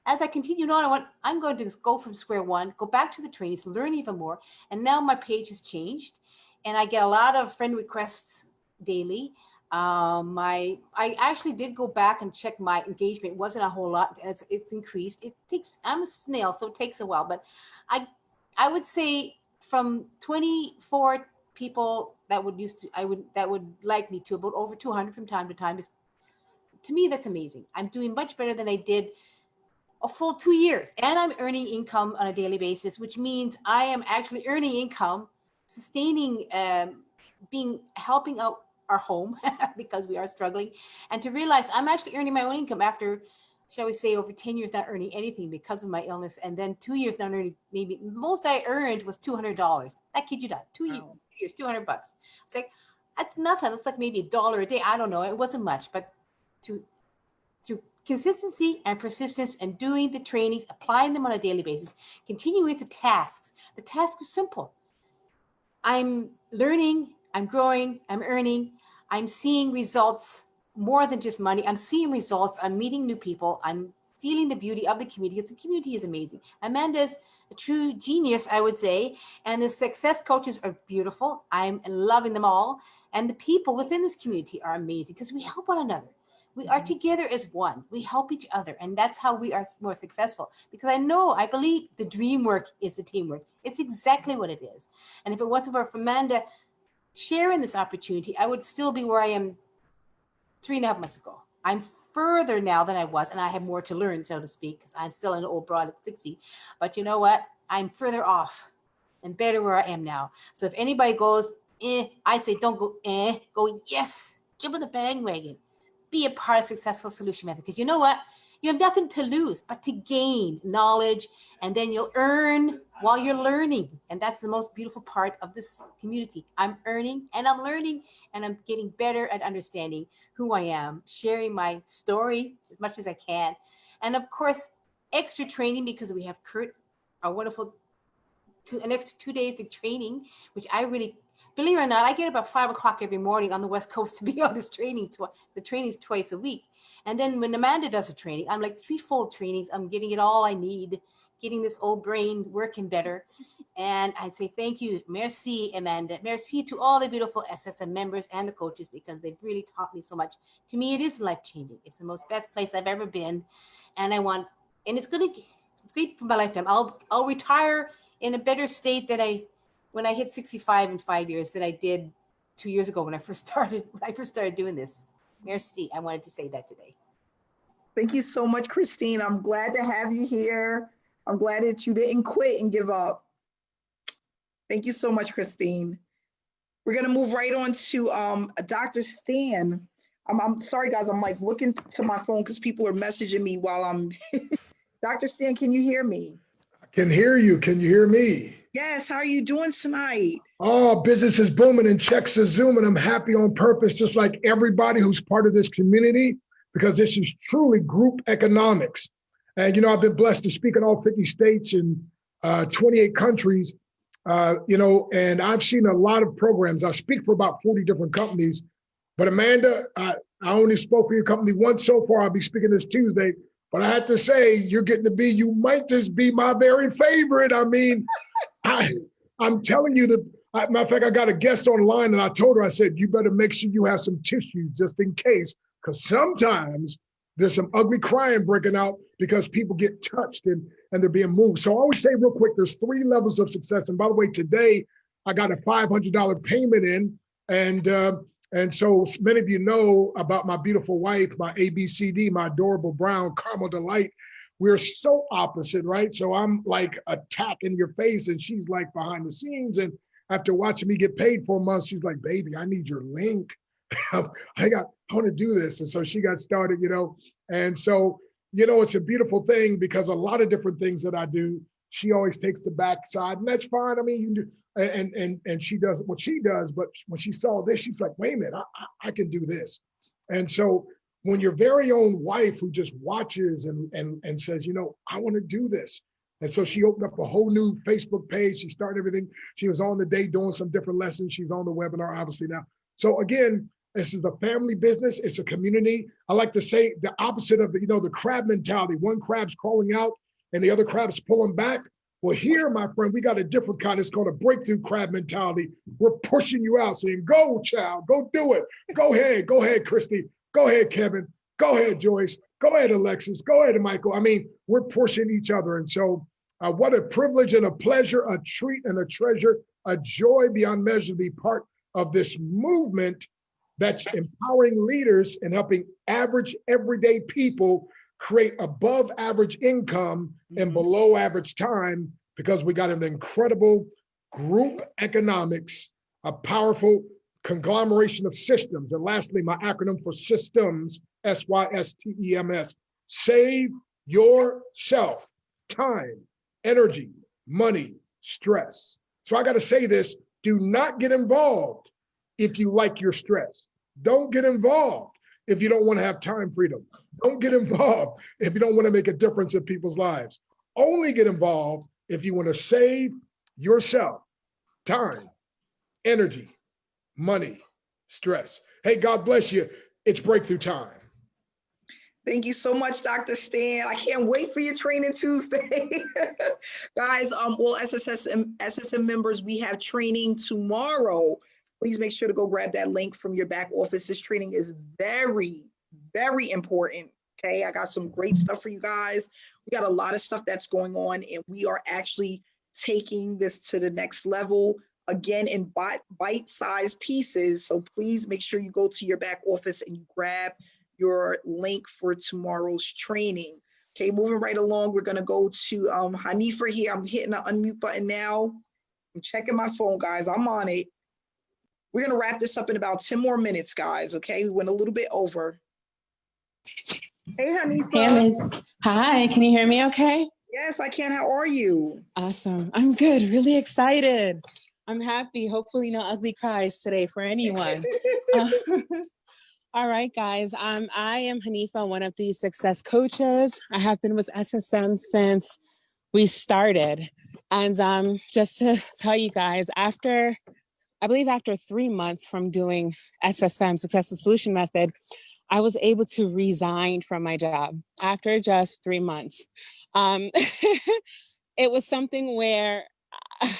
as I continued on, I'm going to go from square one, go back to the trainings, learn even more. And now my page has changed, and I get a lot of friend requests daily. I actually did go back and check my engagement. It wasn't a whole lot, and it's increased. I'm a snail, so it takes a while, but I would say from 24 people that would like me to about over 200 from time to time. To me, that's amazing. I'm doing much better than I did a full 2 years, and I'm earning income on a daily basis, which means I am actually earning income, sustaining, helping out our home because we are struggling, and to realize I'm actually earning my own income after, shall we say, over 10 years not earning anything because of my illness, and then 2 years not earning, maybe most I earned was $200. I kid you not, 2 years, $200. It's like, that's nothing. It's like maybe $1 a day. I don't know. It wasn't much, but to consistency and persistence and doing the trainings, applying them on a daily basis, continuing with the tasks. The task was simple. I'm learning, I'm growing, I'm earning, I'm seeing results more than just money. I'm seeing results, I'm meeting new people, I'm feeling the beauty of the community, because the community is amazing. Amanda's a true genius, I would say, and the success coaches are beautiful. I'm loving them all. And the people within this community are amazing because we help one another. We are together as one. We help each other. And that's how we are more successful. Because I believe the dream work is the teamwork. It's exactly what it is. And if it wasn't for Amanda sharing this opportunity, I would still be where I am 3.5 months ago. I'm further now than I was, and I have more to learn, so to speak, because I'm still an old broad at 60. But you know what? I'm further off and better where I am now. So if anybody goes, I say don't go, go yes, jump on the bandwagon. Be a part of Successful Solution Method, because you know what? You have nothing to lose but to gain knowledge, and then you'll earn while you're learning. And that's the most beautiful part of this community. I'm earning and I'm learning, and I'm getting better at understanding who I am, sharing my story as much as I can. And of course, extra training, because we have Kurt, our wonderful, an extra 2 days of training, which I really, believe it or not, I get about 5 o'clock every morning on the West Coast to be on this training. The training's twice a week. And then when Amanda does her training, I'm like 3-fold trainings. I'm getting it all I need, getting this old brain working better. And I say thank you. Merci, Amanda. Merci to all the beautiful SSM members and the coaches, because they've really taught me so much. To me, it is life-changing. It's the most best place I've ever been. And it's great for my lifetime. I'll retire in a better state than when I hit 65 in 5 years than I did 2 years ago when I first started doing this. Merci. I wanted to say that today. Thank you so much, Christine. I'm glad to have you here. I'm glad that you didn't quit and give up. Thank you so much, Christine. We're gonna move right on to Dr. Stan. I'm sorry, guys. I'm like looking to my phone because people are messaging me while I'm. Dr. Stan, can you hear me? I can hear you. Can you hear me? Yes. How are you doing tonight? Oh, business is booming and checks are zooming. I'm happy on purpose, just like everybody who's part of this community, because this is truly group economics. And, I've been blessed to speak in all 50 states and 28 countries, and I've seen a lot of programs. I speak for about 40 different companies. But Amanda, I only spoke for your company once so far. I'll be speaking this Tuesday. But I have to say, you might just be my very favorite. I mean, I'm telling you that, matter of fact, I got a guest online and I told her, I said, you better make sure you have some tissue just in case, because sometimes there's some ugly crying breaking out because people get touched and they're being moved. So I always say real quick, there's 3 levels of success. And by the way, today I got a $500 payment in. And so many of you know about my beautiful wife, my ABCD, my adorable brown caramel delight. We're so opposite, right? So I'm like attack in your face and she's like behind the scenes. And after watching me get paid for a month, she's like, baby, I need your link. I want to do this. And so she got started, And so, it's a beautiful thing because a lot of different things that I do, she always takes the backside, and that's fine. I mean, you can do, and she does what she does, but when she saw this, she's like, wait a minute, I can do this. And so when your very own wife who just watches and says, I want to do this. And so she opened up a whole new Facebook page. She started everything. She was on the day doing some different lessons. She's on the webinar, obviously now. So again, this is a family business. It's a community. I like to say the opposite of the crab mentality. One crab's crawling out and the other crab's pulling back. Well, here, my friend, we got a different kind. It's called a breakthrough crab mentality. We're pushing you out, saying, go, child, go do it. Go ahead, Christy. Go ahead, Kevin. Go ahead, Joyce. Go ahead, Alexis. Go ahead, Michael. I mean, we're pushing each other. And so what a privilege and a pleasure, a treat and a treasure, a joy beyond measure to be part of this movement that's empowering leaders and helping average, everyday people create above average income in below average time, because we got an incredible group economics, a powerful conglomeration of systems. And lastly, my acronym for systems, SYSTEMS, save yourself time, energy, money, stress. So I got to say this, do not get involved if you like your stress. Don't get involved if you don't want to have time freedom. Don't get involved if you don't want to make a difference in people's lives. Only get involved if you want to save yourself time, energy, money, stress. Hey, God bless you. It's breakthrough time. Thank you so much, Dr. Stan. I can't wait for your training Tuesday. Guys, all SSM members, we have training tomorrow. Please make sure to go grab that link from your back office. This training is very, very important. Okay, I got some great stuff for you guys. We got a lot of stuff that's going on, and we are actually taking this to the next level, again, in bite-sized pieces. So please make sure you go to your back office and you grab your link for tomorrow's training. Okay, moving right along, we're gonna go to Hanifa here. I'm hitting the unmute button now. I'm checking my phone, guys. I'm on it. We're gonna wrap this up in about 10 more minutes, guys, okay? We went a little bit over. Hey, Hanifa. Hi, can you hear me okay? Yes, I can. How are you? Awesome. I'm good, really excited. I'm happy. Hopefully no ugly cries today for anyone. All right, guys. I am Hanifa, one of the success coaches. I have been with SSM since we started. And just to tell you guys, I believe after 3 months from doing SSM, Successful Solution Method, I was able to resign from my job after just 3 months. It was something where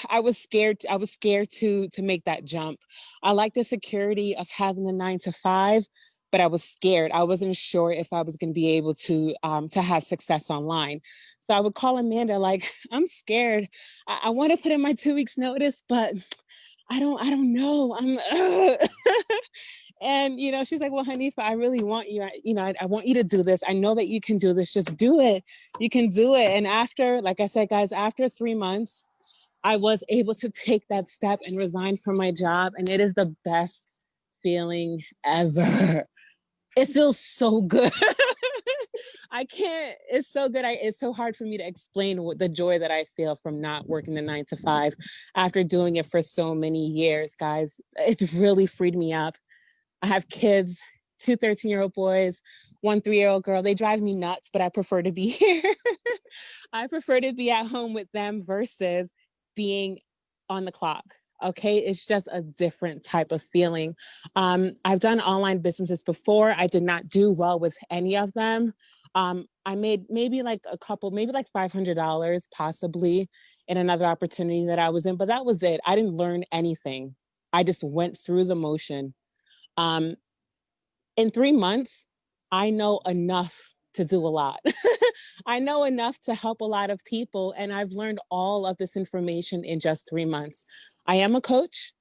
I was scared to make that jump. I like the security of having the 9 to 5, but I was scared. I wasn't sure if I was going to be able to have success online. So I would call Amanda like, I'm scared. I want to put in my 2 weeks notice, but I don't know. And, she's like, well, Hanifa, I really want you, I want you to do this. I know that you can do this. Just do it. You can do it. And after, like I said, guys, after 3 months, I was able to take that step and resign from my job. And it is the best feeling ever. It feels so good. It's so good. It's so hard for me to explain the joy that I feel from not working the 9 to 5 after doing it for so many years, guys. It's really freed me up. I have kids, 2 13-year-old boys, 1 3-year-old girl. They drive me nuts, but I prefer to be here. I prefer to be at home with them versus being on the clock. Okay, it's just a different type of feeling. I've done online businesses before. I did not do well with any of them. I made maybe like $500 possibly in another opportunity that I was in, but that was it. I didn't learn anything. I just went through the motion. In 3 months, I know enough to do a lot. I know enough to help a lot of people, and I've learned all of this information in just 3 months. I am a coach.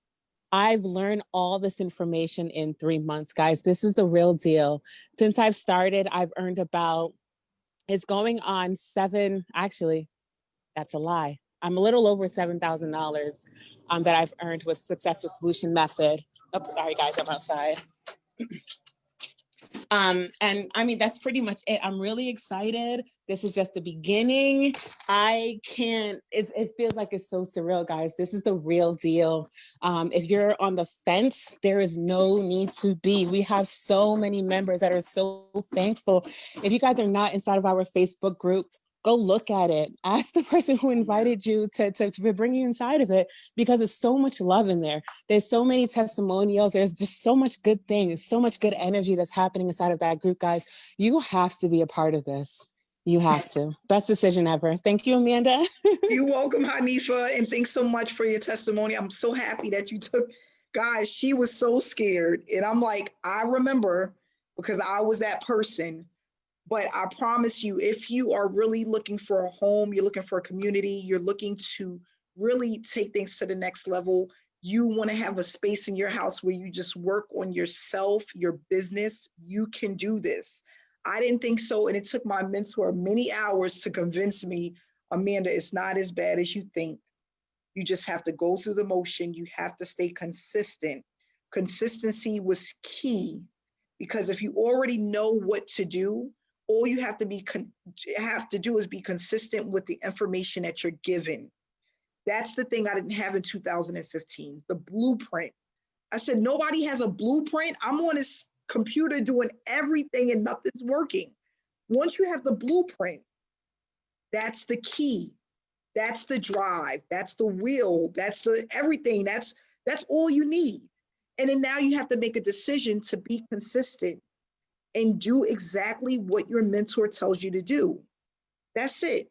I've learned all this information in 3 months, guys. This is the real deal. Since I've started, I've earned it's going on actually, that's a lie. I'm a little over $7,000 that I've earned with Successful Solution Method. Oh, sorry guys, I'm outside. And I mean, that's pretty much it. I'm really excited. This is just the beginning. It feels like it's so surreal, guys. This is the real deal. If you're on the fence, there is no need to be. We have so many members that are so thankful. If you guys are not inside of our Facebook group, go look at it. Ask the person who invited you to bring you inside of it, because there's so much love in there. There's so many testimonials. There's just so much good things, so much good energy that's happening inside of that group, guys. You have to be a part of this. You have to. Best decision ever. Thank you, Amanda. You're welcome, Hanifa, and thanks so much for your testimony. I'm so happy that you took, guys, she was so scared. And I'm like, I remember, because I was that person. But I promise you, if you are really looking for a home, you're looking for a community, you're looking to really take things to the next level, you want to have a space in your house where you just work on yourself, your business, you can do this. I didn't think so. And it took my mentor many hours to convince me, Amanda, it's not as bad as you think. You just have to go through the motion. You have to stay consistent. Consistency was key, because if you already know what to do, all you have to do is be consistent with the information that you're given. That's the thing I didn't have in 2015, the blueprint. I said, nobody has a blueprint. I'm on this computer doing everything and nothing's working. Once you have the blueprint, that's the key. That's the drive. That's the will. That's the everything. That's all you need. And then now you have to make a decision to be consistent and do exactly what your mentor tells you to do. That's it.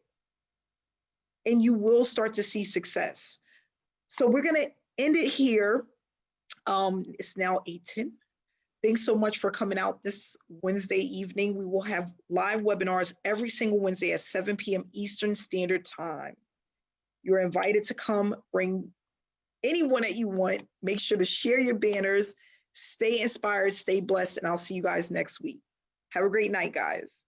And you will start to see success. So we're going to end it here. It's now 8:10. Thanks so much for coming out this Wednesday evening. We will have live webinars every single Wednesday at 7 p.m. Eastern Standard Time. You're invited to come, bring anyone that you want. Make sure to share your banners. Stay inspired, stay blessed, and I'll see you guys next week. Have a great night, guys.